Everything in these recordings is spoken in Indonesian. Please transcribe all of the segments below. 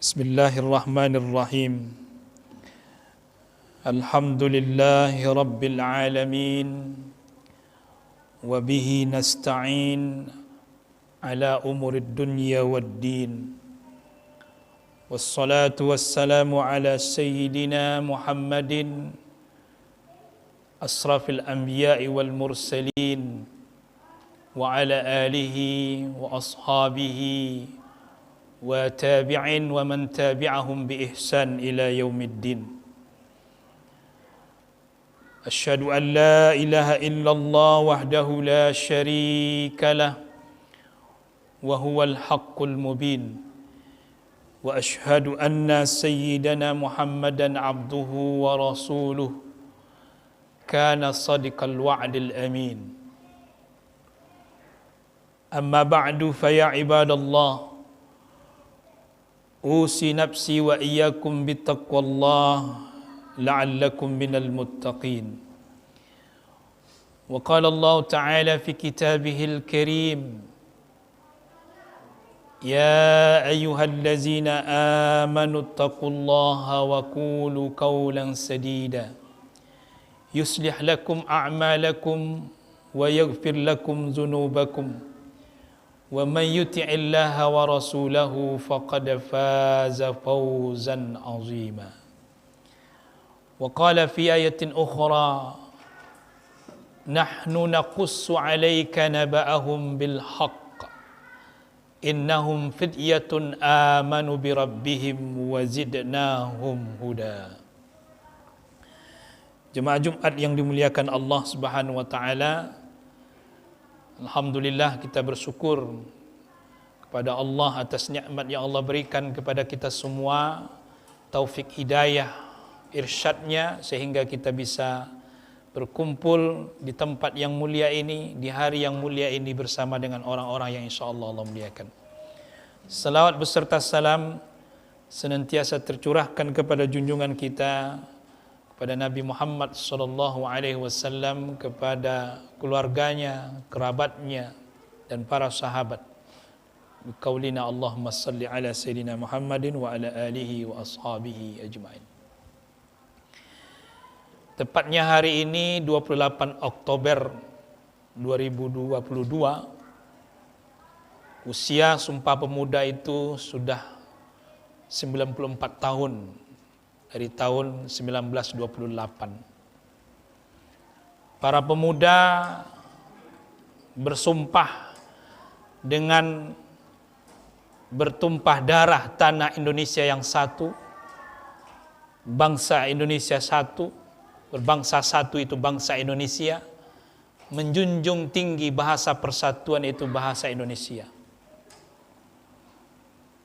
Bismillahirrahmanirrahim. Alhamdulillahi rabbil alamin. Wa bihi nasta'in ala umurid dunya waddin. Wassalatu wassalamu ala sayyidina Muhammadin asrafil anbiya'i wal mursalin wa ala alihi wa ashabihi wa tabi'in wa man tabi'ahum bi ihsan ila yaumiddin. Asyhadu an la ilaha illallah wahdahu la syarika lah wa huwal haqqul mubin. Wa asyhadu anna sayyidana Muhammadan abduhu wa rasuluh kana sadiqal wa'dil amin. Amma ba'du fa ya ibadallah, usi nafsi wa iyyakum bittaqwallah la'allakum minal muttaqin. Wa qala Allah ta'ala fi kitabihil karim, ya ayyuhallazina amanu ittaqullaha wa qulu qawlan sadida yuslih lakum a'malakum wa yaghfir lakum dhunubakum. Wa man yuti'illaha wa rasulahu faqad faza fawzan 'azima. Wa qala fi ayatin ukhra, nahnu naqussu 'alaika naba'ahum bil haqq innahum fityatun amanu bi rabbihim wa zidnahum huda. Jemaah Jumat yang dimuliakan Allah Subhanahu wa taala, alhamdulillah kita bersyukur kepada Allah atas nikmat yang Allah berikan kepada kita semua, taufik hidayah, irsyadnya, sehingga kita bisa berkumpul di tempat yang mulia ini, di hari yang mulia ini bersama dengan orang-orang yang insyaAllah Allah muliakan. Salawat beserta salam senantiasa tercurahkan kepada junjungan kita, kepada Nabi Muhammad SAW, kepada keluarganya, kerabatnya, dan para sahabat. Biqaulina Allahumma salli ala Sayyidina Muhammadin wa ala alihi wa ashabihi ajma'in. Tepatnya hari ini 28 Oktober 2022, usia Sumpah Pemuda itu sudah 94 tahun. Dari tahun 1928. Para pemuda bersumpah dengan bertumpah darah tanah Indonesia yang satu, bangsa Indonesia satu, berbangsa satu itu bangsa Indonesia, menjunjung tinggi bahasa persatuan itu bahasa Indonesia.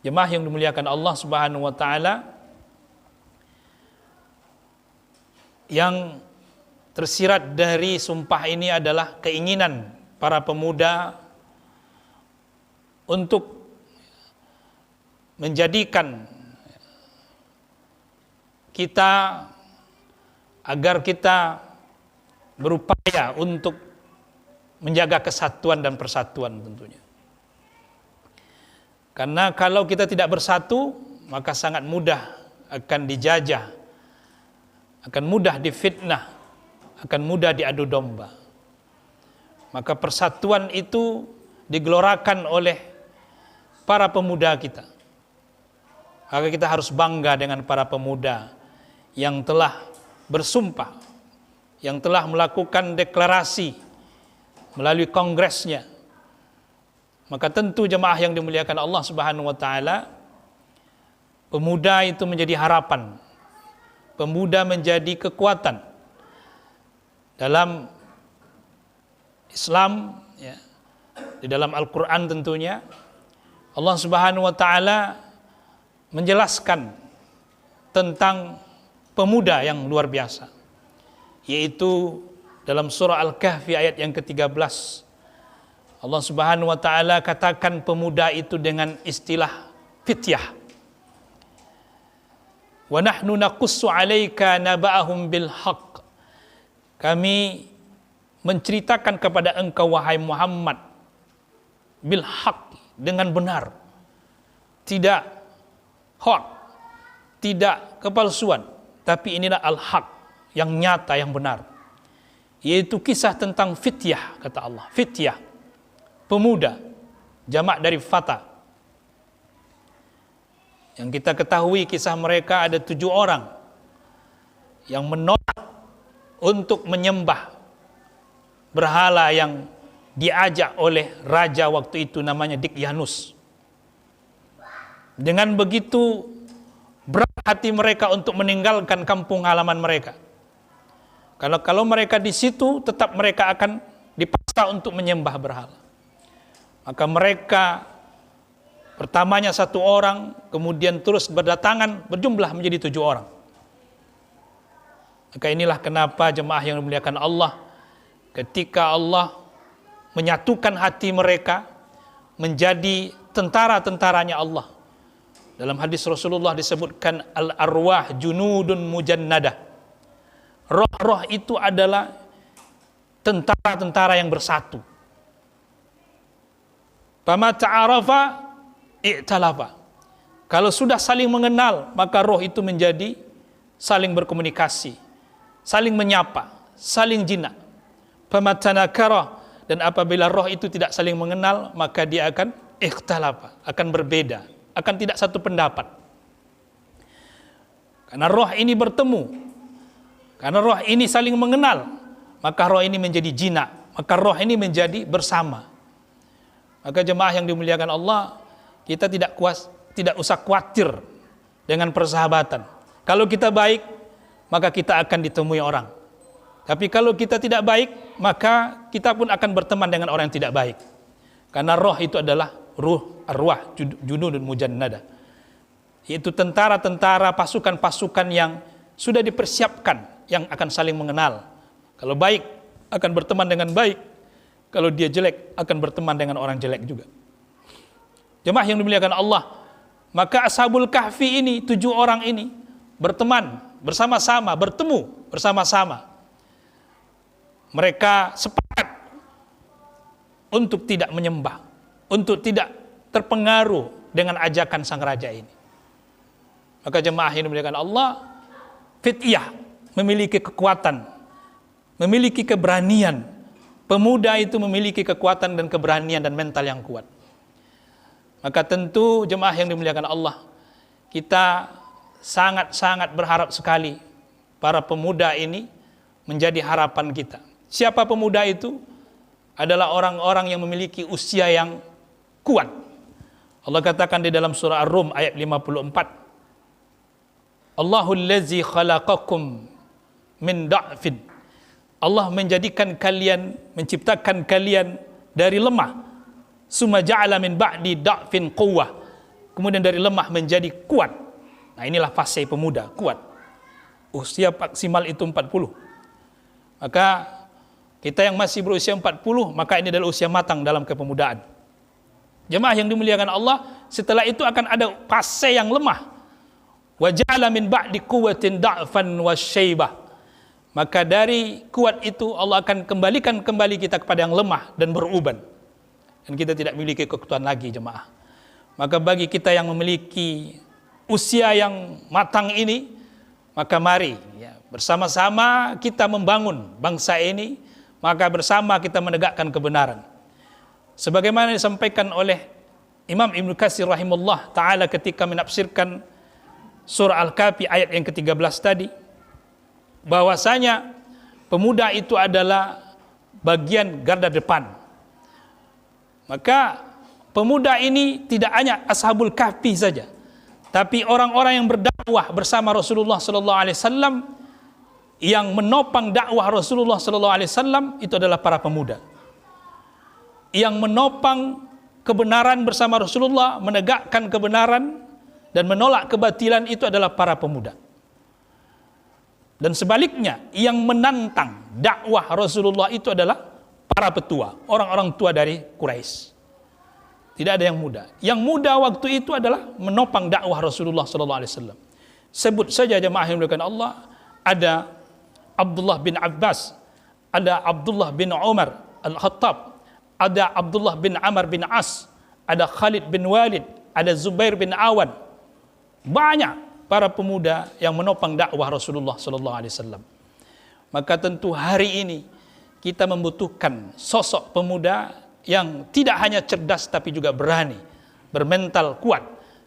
Jemaah yang dimuliakan Allah Subhanahu wa taala, yang tersirat dari sumpah ini adalah keinginan para pemuda untuk menjadikan kita, agar kita berupaya untuk menjaga kesatuan dan persatuan tentunya. Karena kalau kita tidak bersatu, maka sangat mudah akan dijajah, akan mudah difitnah, akan mudah diadu domba. Maka persatuan itu digelorakan oleh para pemuda kita. Maka kita harus bangga dengan para pemuda yang telah bersumpah, yang telah melakukan deklarasi melalui kongresnya. Maka tentu jemaah yang dimuliakan Allah Subhanahu wa taala, pemuda itu menjadi harapan. Pemuda menjadi kekuatan dalam Islam, ya, di dalam Al-Quran tentunya. Allah Subhanahu wa taala menjelaskan tentang pemuda yang luar biasa, yaitu dalam surah Al-Kahfi ayat yang ke-13. Allah Subhanahu wa taala katakan pemuda itu dengan istilah fityah. Wa nahnu naqussu 'alaika naba'ahum bil haqq. Kami menceritakan kepada engkau wahai Muhammad bil haqq, dengan benar. Tidak hak, tidak kepalsuan, tapi inilah al-haq, yang nyata, yang benar. Yaitu kisah tentang fityah, kata Allah. Fityah, pemuda, jamak dari fata. Yang kita ketahui kisah mereka ada 7 orang yang menolak untuk menyembah berhala yang diajak oleh raja waktu itu, namanya Dikyanus. Dengan begitu berat hati mereka untuk meninggalkan kampung halaman mereka. Kalau mereka di situ, tetap mereka akan dipaksa untuk menyembah berhala. Maka mereka pertamanya 1 orang, kemudian terus berdatangan, berjumlah menjadi 7 orang. Maka inilah kenapa jemaah yang dimuliakan Allah, ketika Allah menyatukan hati mereka menjadi tentara-tentaranya Allah. Dalam hadis Rasulullah disebutkan al-arwah junudun mujannadah. Roh-roh itu adalah tentara-tentara yang bersatu. Fama ta'arafa i'talafa. Kalau sudah saling mengenal, maka roh itu menjadi saling berkomunikasi, saling menyapa, saling jinak. Fama tanakara, dan apabila roh itu tidak saling mengenal, maka dia akan ikhtalafa, akan berbeda, akan tidak satu pendapat. Karena roh ini bertemu, karena roh ini saling mengenal, maka roh ini menjadi jinak, maka roh ini menjadi bersama. Maka jemaah yang dimuliakan Allah, kita tidak usah khawatir dengan persahabatan. Kalau kita baik, maka kita akan ditemui orang. Tapi kalau kita tidak baik, maka kita pun akan berteman dengan orang yang tidak baik. Karena roh itu adalah ruh, arwah, junudun mujannada. Yaitu tentara-tentara, pasukan-pasukan yang sudah dipersiapkan, yang akan saling mengenal. Kalau baik, akan berteman dengan baik. Kalau dia jelek, akan berteman dengan orang jelek juga. Jemaah yang dimuliakan Allah, maka Ashabul Kahfi ini, 7 orang ini, berteman, bersama-sama, bertemu, bersama-sama. Mereka sepakat untuk tidak menyembah, untuk tidak terpengaruh dengan ajakan sang raja ini. Maka jemaah yang dimuliakan Allah, fityah, memiliki kekuatan, memiliki keberanian. Pemuda itu memiliki kekuatan dan keberanian dan mental yang kuat. Maka tentu jemaah yang dimuliakan Allah, kita sangat-sangat berharap sekali para pemuda ini menjadi harapan kita. Siapa pemuda itu? Adalah orang-orang yang memiliki usia yang kuat. Allah katakan di dalam surah Ar-Rum ayat 54. Allahul ladzi khalaqakum min da'fin. Allah menjadikan kalian, menciptakan kalian dari lemah. Summa ja'ala min ba'di da'fin quwwah. Kemudian dari lemah menjadi kuat. Nah, inilah fase pemuda, kuat. Usia maksimal itu 40. Maka kita yang masih berusia 40, maka ini adalah usia matang dalam kepemudaan. Jemaah yang dimuliakan Allah, setelah itu akan ada fase yang lemah. Wa ja'ala min ba'di quwwatin da'fan wasyaibah. Maka dari kuat itu Allah akan kembalikan kembali kita kepada yang lemah dan beruban. Dan kita tidak memiliki kekuatan lagi jemaah. Maka bagi kita yang memiliki usia yang matang ini, maka mari ya, bersama-sama kita membangun bangsa ini, maka bersama kita menegakkan kebenaran. Sebagaimana disampaikan oleh Imam Ibnu Katsir rahimahullah ta'ala ketika menafsirkan surah Al-Kahfi ayat yang ke-13 tadi, bahwasanya pemuda itu adalah bagian garda depan. Maka pemuda ini tidak hanya Ashabul Kahfi saja, tapi orang-orang yang berdakwah bersama Rasulullah sallallahu alaihi wasallam, yang menopang dakwah Rasulullah sallallahu alaihi wasallam itu adalah para pemuda. Yang menopang kebenaran bersama Rasulullah, menegakkan kebenaran dan menolak kebatilan itu adalah para pemuda. Dan sebaliknya, yang menantang dakwah Rasulullah itu adalah para petua, orang-orang tua dari Quraisy. Tidak ada yang muda. Yang muda waktu itu adalah menopang dakwah Rasulullah SAW. Sebut saja jemaah yang dimuliakan Allah, ada Abdullah bin Abbas, ada Abdullah bin Umar Al-Khattab, ada Abdullah bin Amr bin As, ada Khalid bin Walid, ada Zubair bin Awan. Banyak para pemuda yang menopang dakwah Rasulullah sallallahu alaihi wasallam. Maka tentu hari ini kita membutuhkan sosok pemuda yang tidak hanya cerdas tapi juga berani, bermental kuat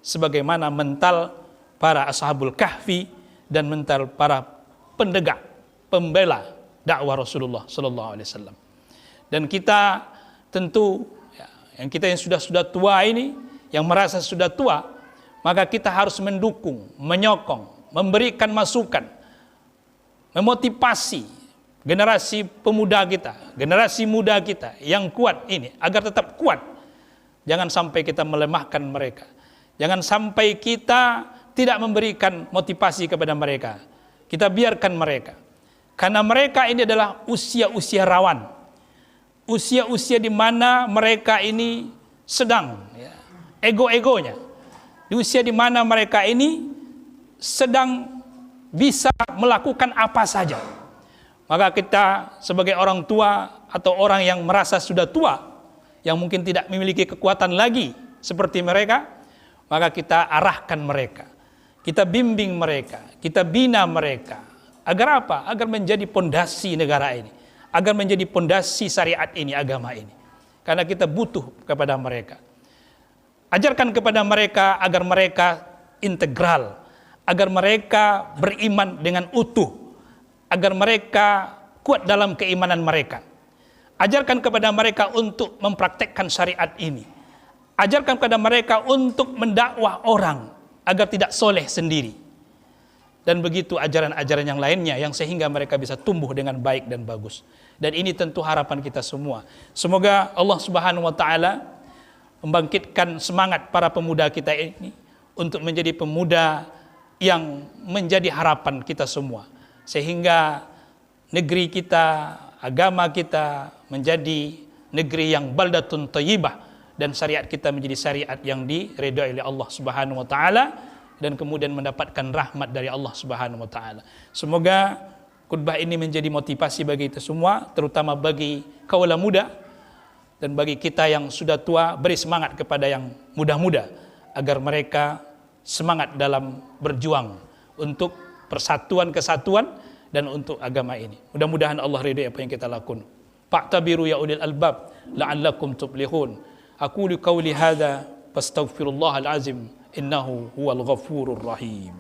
sebagaimana mental para ashabul kahfi dan mental para pendegak, pembela dakwah Rasulullah sallallahu alaihi wasallam. Dan kita tentu yang sudah tua ini, yang merasa sudah tua, maka kita harus mendukung, menyokong, memberikan masukan, memotivasi generasi pemuda kita, generasi muda kita yang kuat ini agar tetap kuat. Jangan sampai kita melemahkan mereka. Jangan sampai kita tidak memberikan motivasi kepada mereka. Kita biarkan mereka. Karena mereka ini adalah usia-usia rawan. Usia-usia di mana mereka ini sedang ego-egonya. Di usia di mana mereka ini sedang bisa melakukan apa saja. Maka kita sebagai orang tua atau orang yang merasa sudah tua, yang mungkin tidak memiliki kekuatan lagi seperti mereka, maka kita arahkan mereka, kita bimbing mereka, kita bina mereka. Agar apa? Agar menjadi pondasi negara ini, agar menjadi pondasi syariat ini, agama ini. Karena kita butuh kepada mereka. Ajarkan kepada mereka agar mereka integral, agar mereka beriman dengan utuh, agar mereka kuat dalam keimanan mereka. Ajarkan kepada mereka untuk mempraktekkan syariat ini. Ajarkan kepada mereka untuk mendakwah orang agar tidak soleh sendiri. Dan begitu ajaran-ajaran yang lainnya yang sehingga mereka bisa tumbuh dengan baik dan bagus. Dan ini tentu harapan kita semua. Semoga Allah Subhanahu wa taala membangkitkan semangat para pemuda kita ini untuk menjadi pemuda yang menjadi harapan kita semua. Sehingga negeri kita, agama kita menjadi negeri yang baldatun thayyibah dan syariat kita menjadi syariat yang diridhai oleh Allah Subhanahu wa taala dan kemudian mendapatkan rahmat dari Allah Subhanahu wa taala. Semoga khutbah ini menjadi motivasi bagi kita semua, terutama bagi kaula muda dan bagi kita yang sudah tua, beri semangat kepada yang muda-muda agar mereka semangat dalam berjuang untuk persatuan, kesatuan dan untuk agama ini. Mudah-mudahan Allah ridha apa yang kita lakukan. Fa'tabiru ya ulil albab la'allakum tuflihun. Aqulu qawli hadza fastaghfirullahal azim innahu huwal ghafurur rahim.